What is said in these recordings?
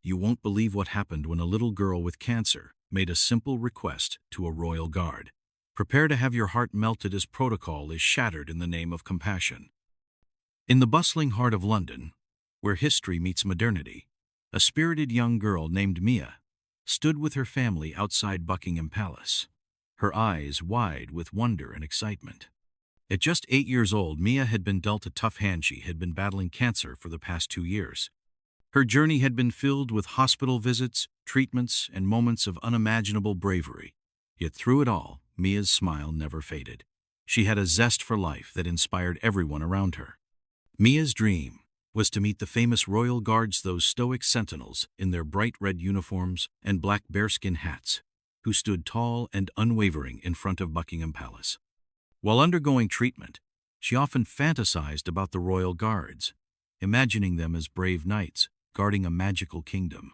You won't believe what happened when a little girl with cancer made a simple request to a royal guard. Prepare to have your heart melted as protocol is shattered in the name of compassion. In the bustling heart of London, where history meets modernity, a spirited young girl named Mia stood with her family outside Buckingham Palace, her eyes wide with wonder and excitement. At just 8 years old, Mia had been dealt a tough hand. She had been battling cancer for the past 2 years. Her journey had been filled with hospital visits, treatments, and moments of unimaginable bravery. Yet through it all, Mia's smile never faded. She had a zest for life that inspired everyone around her. Mia's dream was to meet the famous royal guards, those stoic sentinels in their bright red uniforms and black bearskin hats, who stood tall and unwavering in front of Buckingham Palace. While undergoing treatment, she often fantasized about the royal guards, imagining them as brave knights guarding a magical kingdom.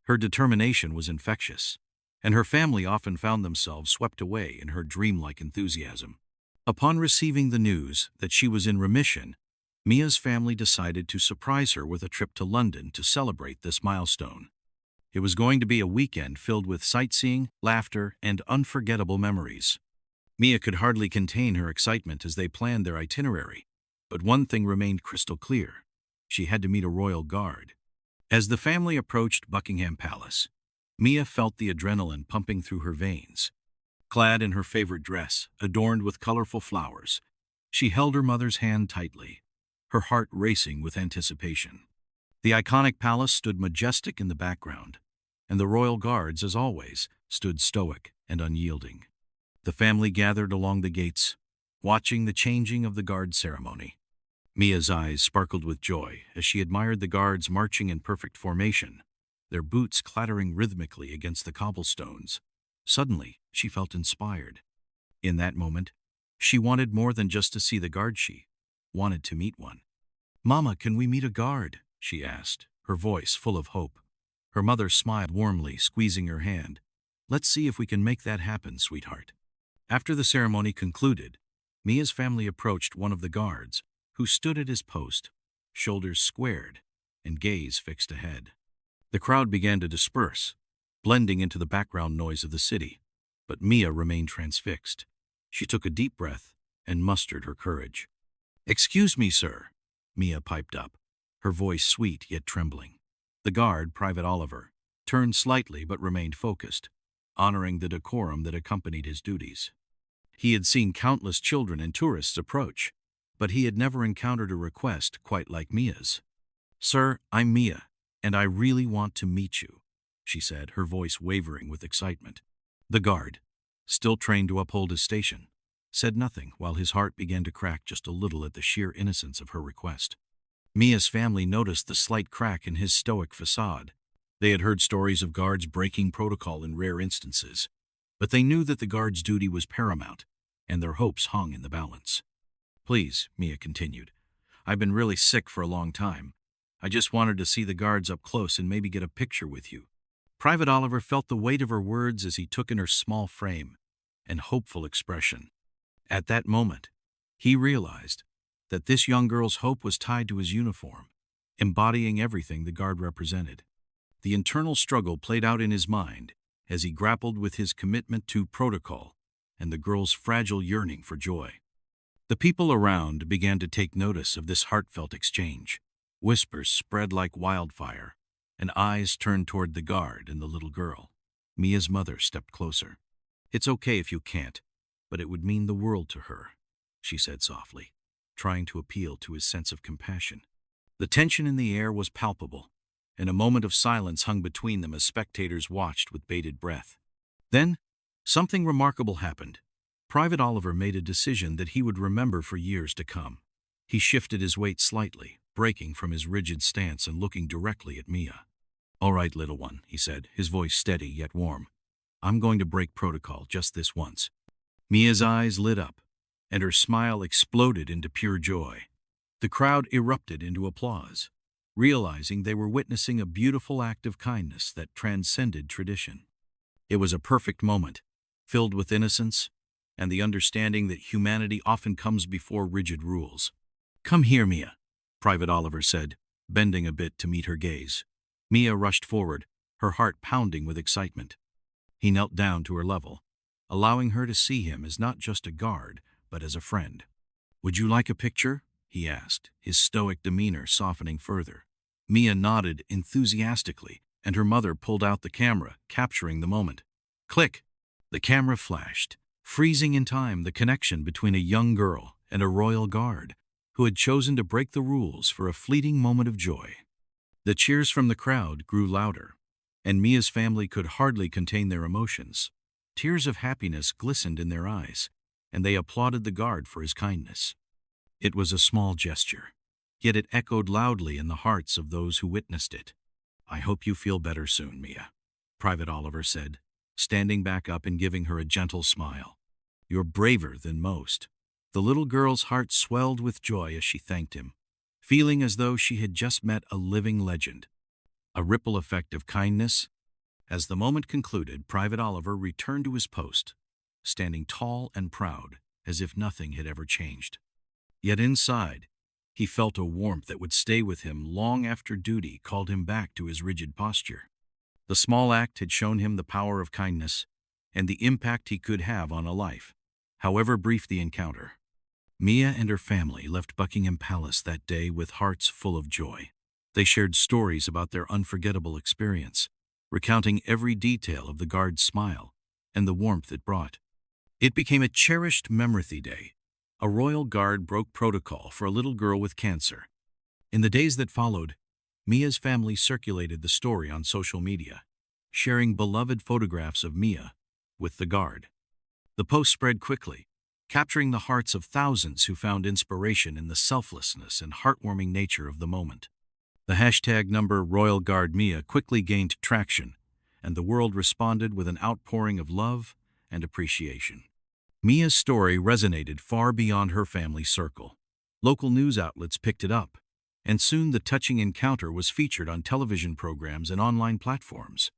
Her determination was infectious, and her family often found themselves swept away in her dreamlike enthusiasm. Upon receiving the news that she was in remission, Mia's family decided to surprise her with a trip to London to celebrate this milestone. It was going to be a weekend filled with sightseeing, laughter, and unforgettable memories. Mia could hardly contain her excitement as they planned their itinerary, but one thing remained crystal clear: she had to meet a royal guard. As the family approached Buckingham Palace, Mia felt the adrenaline pumping through her veins. Clad in her favorite dress, adorned with colorful flowers, she held her mother's hand tightly, her heart racing with anticipation. The iconic palace stood majestic in the background, and the royal guards, as always, stood stoic and unyielding. The family gathered along the gates, watching the changing of the guard ceremony. Mia's eyes sparkled with joy as she admired the guards marching in perfect formation, their boots clattering rhythmically against the cobblestones. Suddenly, she felt inspired. In that moment, she wanted more than just to see the guard. She wanted to meet one. "Mama, can we meet a guard?" she asked, her voice full of hope. Her mother smiled warmly, squeezing her hand. "Let's see if we can make that happen, sweetheart." After the ceremony concluded, Mia's family approached one of the guards, who stood at his post, shoulders squared and gaze fixed ahead. The crowd began to disperse, blending into the background noise of the city, but Mia remained transfixed. She took a deep breath and mustered her courage. "Excuse me, sir," Mia piped up, her voice sweet yet trembling. The guard, Private Oliver, turned slightly but remained focused, honoring the decorum that accompanied his duties. He had seen countless children and tourists approach, but he had never encountered a request quite like Mia's. "Sir, I'm Mia, and I really want to meet you," she said, her voice wavering with excitement. The guard, still trained to uphold his station, said nothing while his heart began to crack just a little at the sheer innocence of her request. Mia's family noticed the slight crack in his stoic facade. They had heard stories of guards breaking protocol in rare instances, but they knew that the guard's duty was paramount, and their hopes hung in the balance. "Please," Mia continued, "I've been really sick for a long time. I just wanted to see the guards up close and maybe get a picture with you." Private Oliver felt the weight of her words as he took in her small frame and hopeful expression. At that moment, he realized that this young girl's hope was tied to his uniform, embodying everything the guard represented. The internal struggle played out in his mind as he grappled with his commitment to protocol and the girl's fragile yearning for joy. The people around began to take notice of this heartfelt exchange. Whispers spread like wildfire, and eyes turned toward the guard and the little girl. Mia's mother stepped closer. "It's okay if you can't, but it would mean the world to her," she said softly, trying to appeal to his sense of compassion. The tension in the air was palpable, and a moment of silence hung between them as spectators watched with bated breath. Then, something remarkable happened. Private Oliver made a decision that he would remember for years to come. He shifted his weight slightly, breaking from his rigid stance and looking directly at Mia. "All right, little one," he said, his voice steady yet warm. "I'm going to break protocol just this once." Mia's eyes lit up, and her smile exploded into pure joy. The crowd erupted into applause, realizing they were witnessing a beautiful act of kindness that transcended tradition. It was a perfect moment, filled with innocence and the understanding that humanity often comes before rigid rules. "Come here, Mia," Private Oliver said, bending a bit to meet her gaze. Mia rushed forward, her heart pounding with excitement. He knelt down to her level, allowing her to see him as not just a guard, but as a friend. "Would you like a picture?" he asked, his stoic demeanor softening further. Mia nodded enthusiastically, and her mother pulled out the camera, capturing the moment. Click! The camera flashed, freezing in time the connection between a young girl and a royal guard who had chosen to break the rules for a fleeting moment of joy. The cheers from the crowd grew louder, and Mia's family could hardly contain their emotions. Tears of happiness glistened in their eyes, and they applauded the guard for his kindness. It was a small gesture, yet it echoed loudly in the hearts of those who witnessed it. "I hope you feel better soon, Mia," Private Oliver said, standing back up and giving her a gentle smile. "You're braver than most." The little girl's heart swelled with joy as she thanked him, feeling as though she had just met a living legend. A ripple effect of kindness. As the moment concluded, Private Oliver returned to his post, standing tall and proud, as if nothing had ever changed. Yet inside, he felt a warmth that would stay with him long after duty called him back to his rigid posture. The small act had shown him the power of kindness and the impact he could have on a life, however brief the encounter. Mia and her family left Buckingham Palace that day with hearts full of joy. They shared stories about their unforgettable experience, recounting every detail of the guard's smile and the warmth it brought. It became a cherished memory day. A royal guard broke protocol for a little girl with cancer. In the days that followed, Mia's family circulated the story on social media, sharing beloved photographs of Mia with the guard. The post spread quickly, capturing the hearts of thousands who found inspiration in the selflessness and heartwarming nature of the moment. The hashtag #RoyalGuardMia quickly gained traction, and the world responded with an outpouring of love and appreciation. Mia's story resonated far beyond her family circle. Local news outlets picked it up, and soon the touching encounter was featured on television programs and online platforms.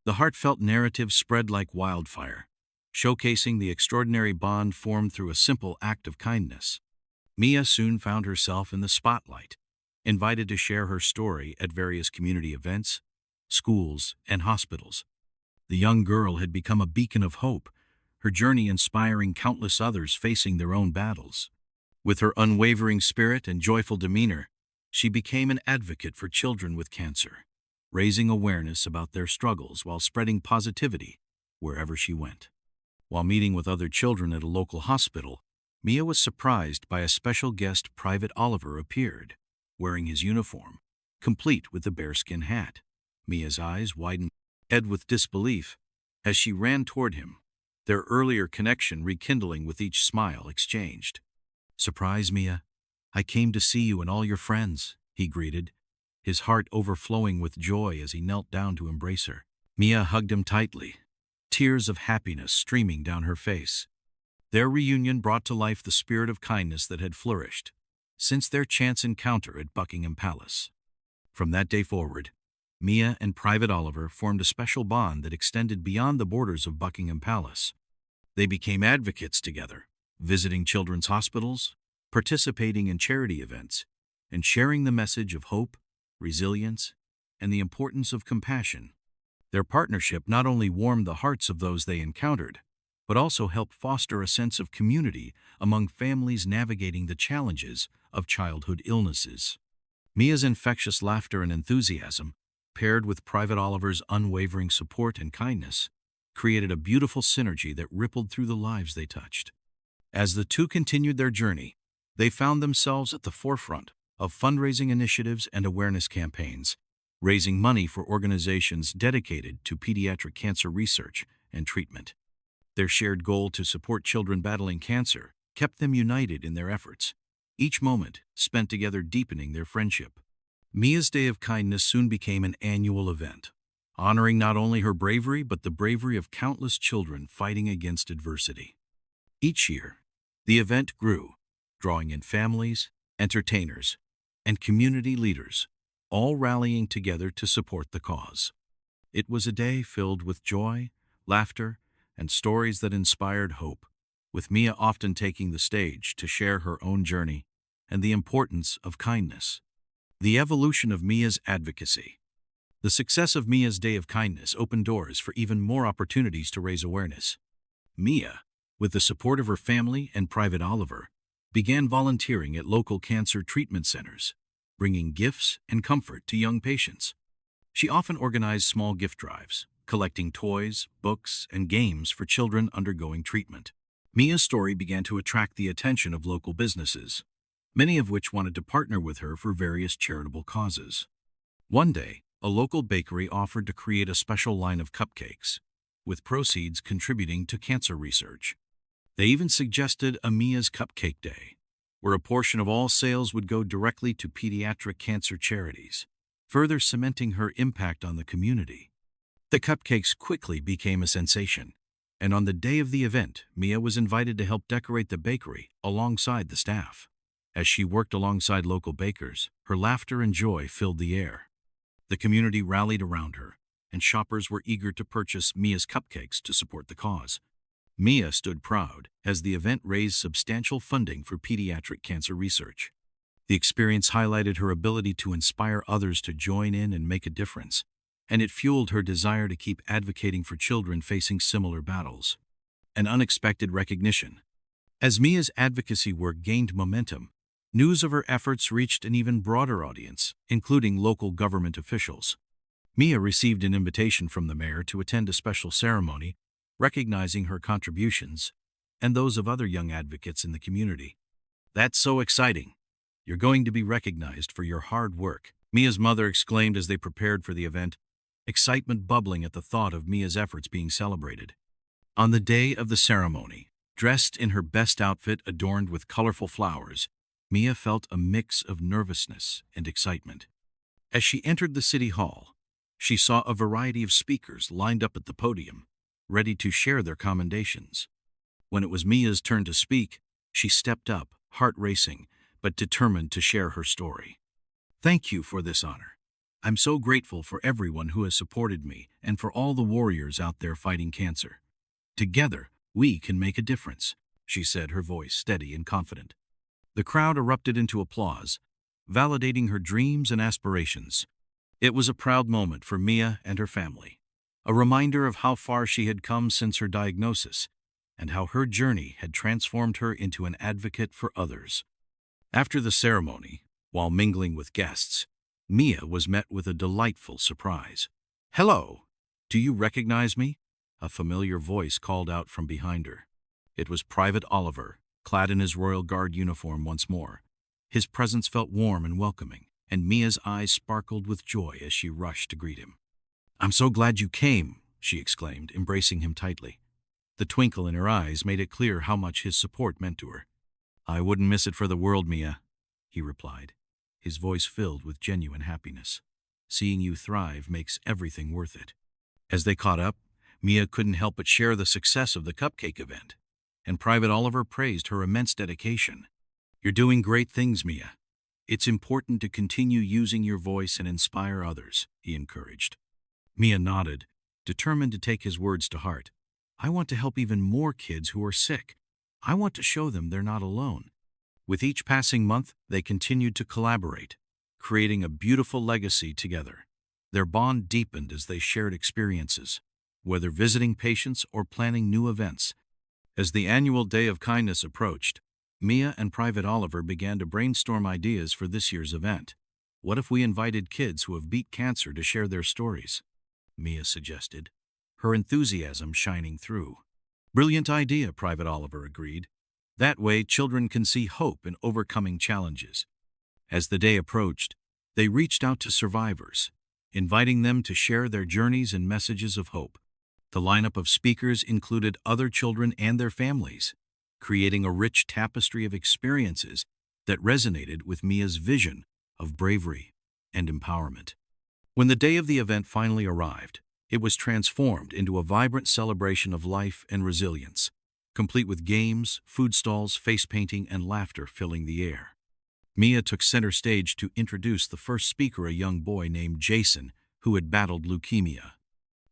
The heartfelt narrative spread like wildfire, showcasing the extraordinary bond formed through a simple act of kindness. Mia soon found herself in the spotlight, invited to share her story at various community events, schools, and hospitals. The young girl had become a beacon of hope, her journey inspiring countless others facing their own battles. With her unwavering spirit and joyful demeanor, she became an advocate for children with cancer, raising awareness about their struggles while spreading positivity wherever she went. While meeting with other children at a local hospital, Mia was surprised by a special guest. Private Oliver appeared, wearing his uniform, complete with the bearskin hat. Mia's eyes widened with disbelief as she ran toward him, their earlier connection rekindling with each smile exchanged. "Surprise, Mia. I came to see you and all your friends," he greeted, his heart overflowing with joy as he knelt down to embrace her. Mia hugged him tightly, tears of happiness streaming down her face. Their reunion brought to life the spirit of kindness that had flourished since their chance encounter at Buckingham Palace. From that day forward, Mia and Private Oliver formed a special bond that extended beyond the borders of Buckingham Palace. They became advocates together, visiting children's hospitals, participating in charity events, and sharing the message of hope, resilience, and the importance of compassion. Their partnership not only warmed the hearts of those they encountered, but also helped foster a sense of community among families navigating the challenges of childhood illnesses. Mia's infectious laughter and enthusiasm, paired with Private Oliver's unwavering support and kindness, created a beautiful synergy that rippled through the lives they touched. As the two continued their journey, they found themselves at the forefront of fundraising initiatives and awareness campaigns, raising money for organizations dedicated to pediatric cancer research and treatment. Their shared goal to support children battling cancer kept them united in their efforts, each moment spent together deepening their friendship. Mia's Day of Kindness soon became an annual event, honoring not only her bravery but the bravery of countless children fighting against adversity. Each year, the event grew, drawing in families, entertainers, and community leaders, all rallying together to support the cause. It was a day filled with joy, laughter, and stories that inspired hope, with Mia often taking the stage to share her own journey and the importance of kindness. The evolution of Mia's advocacy. The success of Mia's Day of Kindness opened doors for even more opportunities to raise awareness. Mia, with the support of her family and Private Oliver, began volunteering at local cancer treatment centers, bringing gifts and comfort to young patients. She often organized small gift drives, collecting toys, books, and games for children undergoing treatment. Mia's story began to attract the attention of local businesses, many of which wanted to partner with her for various charitable causes. One day, a local bakery offered to create a special line of cupcakes, with proceeds contributing to cancer research. They even suggested a Mia's Cupcake Day, where a portion of all sales would go directly to pediatric cancer charities, further cementing her impact on the community. The cupcakes quickly became a sensation, and on the day of the event, Mia was invited to help decorate the bakery alongside the staff. As she worked alongside local bakers, her laughter and joy filled the air. The community rallied around her, and shoppers were eager to purchase Mia's cupcakes to support the cause. Mia stood proud as the event raised substantial funding for pediatric cancer research. The experience highlighted her ability to inspire others to join in and make a difference, and it fueled her desire to keep advocating for children facing similar battles. An unexpected recognition. As Mia's advocacy work gained momentum, news of her efforts reached an even broader audience, including local government officials. Mia received an invitation from the mayor to attend a special ceremony, recognizing her contributions and those of other young advocates in the community. "That's so exciting. You're going to be recognized for your hard work," Mia's mother exclaimed as they prepared for the event, excitement bubbling at the thought of Mia's efforts being celebrated. On the day of the ceremony, dressed in her best outfit adorned with colorful flowers, Mia felt a mix of nervousness and excitement. As she entered the city hall, she saw a variety of speakers lined up at the podium, ready to share their commendations. When it was Mia's turn to speak, she stepped up, heart racing, but determined to share her story. "Thank you for this honor. I'm so grateful for everyone who has supported me and for all the warriors out there fighting cancer. Together, we can make a difference," she said, her voice steady and confident. The crowd erupted into applause, validating her dreams and aspirations. It was a proud moment for Mia and her family, a reminder of how far she had come since her diagnosis and how her journey had transformed her into an advocate for others. After the ceremony, while mingling with guests, Mia was met with a delightful surprise. "Hello! Do you recognize me?" A familiar voice called out from behind her. It was Private Oliver, clad in his Royal Guard uniform once more. His presence felt warm and welcoming, and Mia's eyes sparkled with joy as she rushed to greet him. "I'm so glad you came," she exclaimed, embracing him tightly. The twinkle in her eyes made it clear how much his support meant to her. "I wouldn't miss it for the world, Mia," he replied, his voice filled with genuine happiness. "Seeing you thrive makes everything worth it." As they caught up, Mia couldn't help but share the success of the cupcake event, and Private Oliver praised her immense dedication. "You're doing great things, Mia. It's important to continue using your voice and inspire others," he encouraged. Mia nodded, determined to take his words to heart. "I want to help even more kids who are sick. I want to show them they're not alone." With each passing month, they continued to collaborate, creating a beautiful legacy together. Their bond deepened as they shared experiences, whether visiting patients or planning new events. As the annual Day of Kindness approached, Mia and Private Oliver began to brainstorm ideas for this year's event. "What if we invited kids who have beat cancer to share their stories?" Mia suggested, her enthusiasm shining through. "Brilliant idea," Private Oliver agreed. "That way, children can see hope in overcoming challenges." As the day approached, they reached out to survivors, inviting them to share their journeys and messages of hope. The lineup of speakers included other children and their families, creating a rich tapestry of experiences that resonated with Mia's vision of bravery and empowerment. When the day of the event finally arrived, it was transformed into a vibrant celebration of life and resilience, complete with games, food stalls, face painting, and laughter filling the air. Mia took center stage to introduce the first speaker, a young boy named Jason, who had battled leukemia.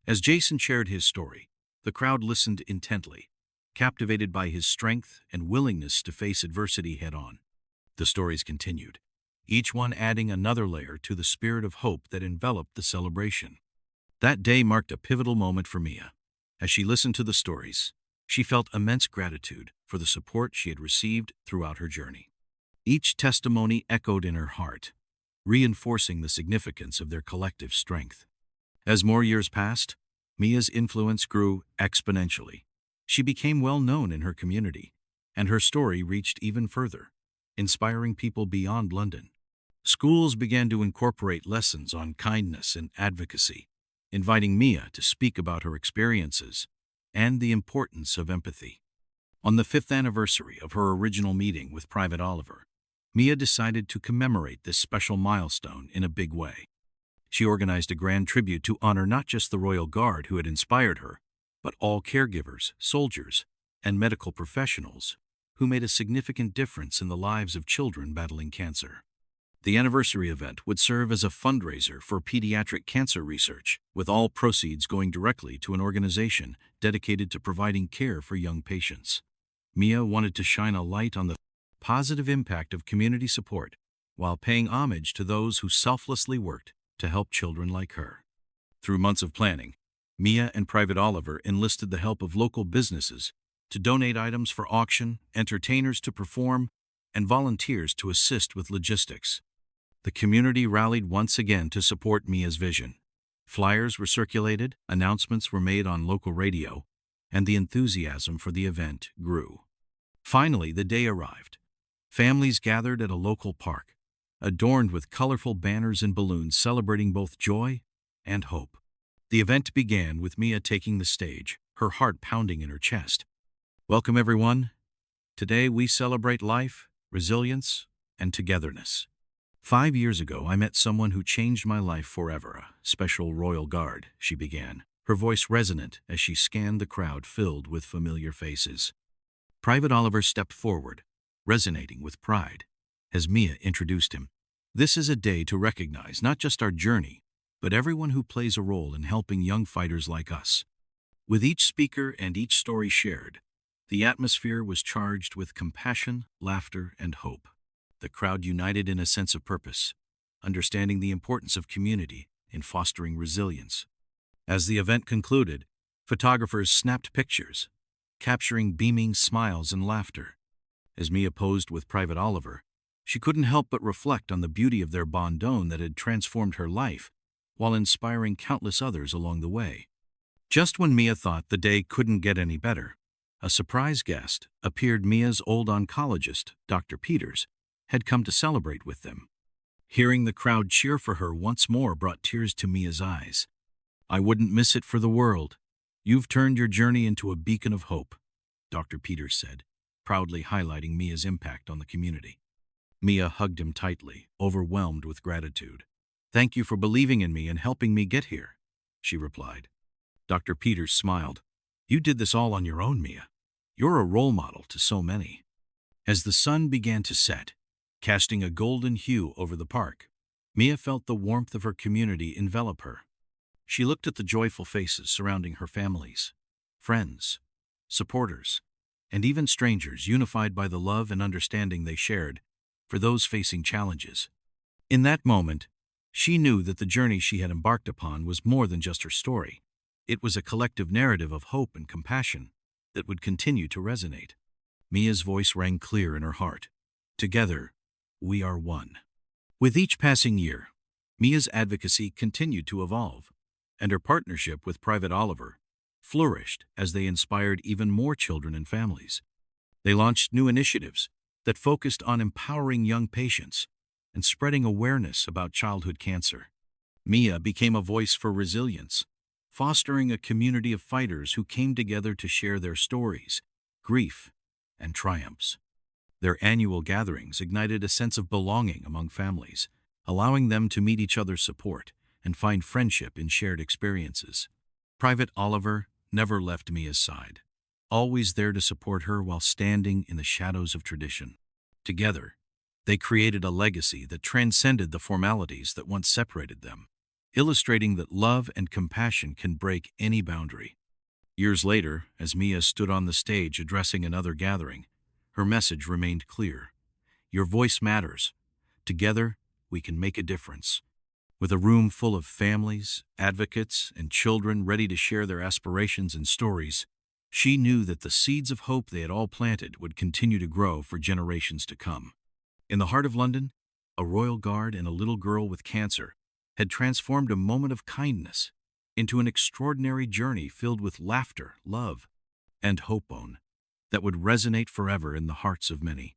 As Jason shared his story, the crowd listened intently, captivated by his strength and willingness to face adversity head-on. The stories continued, each one adding another layer to the spirit of hope that enveloped the celebration. That day marked a pivotal moment for Mia. As she listened to the stories, she felt immense gratitude for the support she had received throughout her journey. Each testimony echoed in her heart, reinforcing the significance of their collective strength. As more years passed, Mia's influence grew exponentially. She became well known in her community, and her story reached even further, inspiring people beyond London. Schools began to incorporate lessons on kindness and advocacy, inviting Mia to speak about her experiences and the importance of empathy. On the 5th anniversary of her original meeting with Private Oliver, Mia decided to commemorate this special milestone in a big way. She organized a grand tribute to honor not just the Royal Guard who had inspired her, but all caregivers, soldiers, and medical professionals who made a significant difference in the lives of children battling cancer. The anniversary event would serve as a fundraiser for pediatric cancer research, with all proceeds going directly to an organization dedicated to providing care for young patients. Mia wanted to shine a light on the positive impact of community support while paying homage to those who selflessly worked to help children like her. Through months of planning, Mia and Private Oliver enlisted the help of local businesses to donate items for auction, entertainers to perform, and volunteers to assist with logistics. The community rallied once again to support Mia's vision. Flyers were circulated, announcements were made on local radio, and the enthusiasm for the event grew. Finally, the day arrived. Families gathered at a local park, adorned with colorful banners and balloons celebrating both joy and hope. The event began with Mia taking the stage, her heart pounding in her chest. Welcome, everyone. Today we celebrate life, resilience, and togetherness. 5 years ago, I met someone who changed my life forever, a special Royal Guard, she began, her voice resonant as she scanned the crowd filled with familiar faces. Private Oliver stepped forward, resonating with pride, as Mia introduced him. This is a day to recognize not just our journey, but everyone who plays a role in helping young fighters like us. With each speaker and each story shared, the atmosphere was charged with compassion, laughter, and hope. The crowd united in a sense of purpose, understanding the importance of community in fostering resilience. As the event concluded, photographers snapped pictures, capturing beaming smiles and laughter. As Mia posed with Private Oliver, she couldn't help but reflect on the beauty of their bond that had transformed her life while inspiring countless others along the way. Just when Mia thought the day couldn't get any better, a surprise guest appeared. Mia's old oncologist, Dr. Peters, had come to celebrate with them. Hearing the crowd cheer for her once more brought tears to Mia's eyes. "I wouldn't miss it for the world. You've turned your journey into a beacon of hope," Dr. Peters said, proudly highlighting Mia's impact on the community. Mia hugged him tightly, overwhelmed with gratitude. "Thank you for believing in me and helping me get here," she replied. Dr. Peters smiled. "You did this all on your own, Mia. You're a role model to so many." As the sun began to set, casting a golden hue over the park, Mia felt the warmth of her community envelop her. She looked at the joyful faces surrounding her families, friends, supporters, and even strangers unified by the love and understanding they shared for those facing challenges. In that moment, she knew that the journey she had embarked upon was more than just her story. It was a collective narrative of hope and compassion that would continue to resonate. Mia's voice rang clear in her heart. Together, we are one. With each passing year, Mia's advocacy continued to evolve, and her partnership with Private Oliver flourished as they inspired even more children and families. They launched new initiatives that focused on empowering young patients and spreading awareness about childhood cancer. Mia became a voice for resilience, fostering a community of fighters who came together to share their stories, grief, and triumphs. Their annual gatherings ignited a sense of belonging among families, allowing them to meet each other's support and find friendship in shared experiences. Private Oliver never left Mia's side, always there to support her while standing in the shadows of tradition. Together, they created a legacy that transcended the formalities that once separated them, illustrating that love and compassion can break any boundary. Years later, as Mia stood on the stage addressing another gathering, her message remained clear. Your voice matters, Together, we can make a difference. With a room full of families, advocates, and children ready to share their aspirations and stories, she knew that the seeds of hope they had all planted would continue to grow for generations to come. In the heart of London, a royal guard and a little girl with cancer had transformed a moment of kindness into an extraordinary journey filled with laughter, love, and hope that would resonate forever in the hearts of many.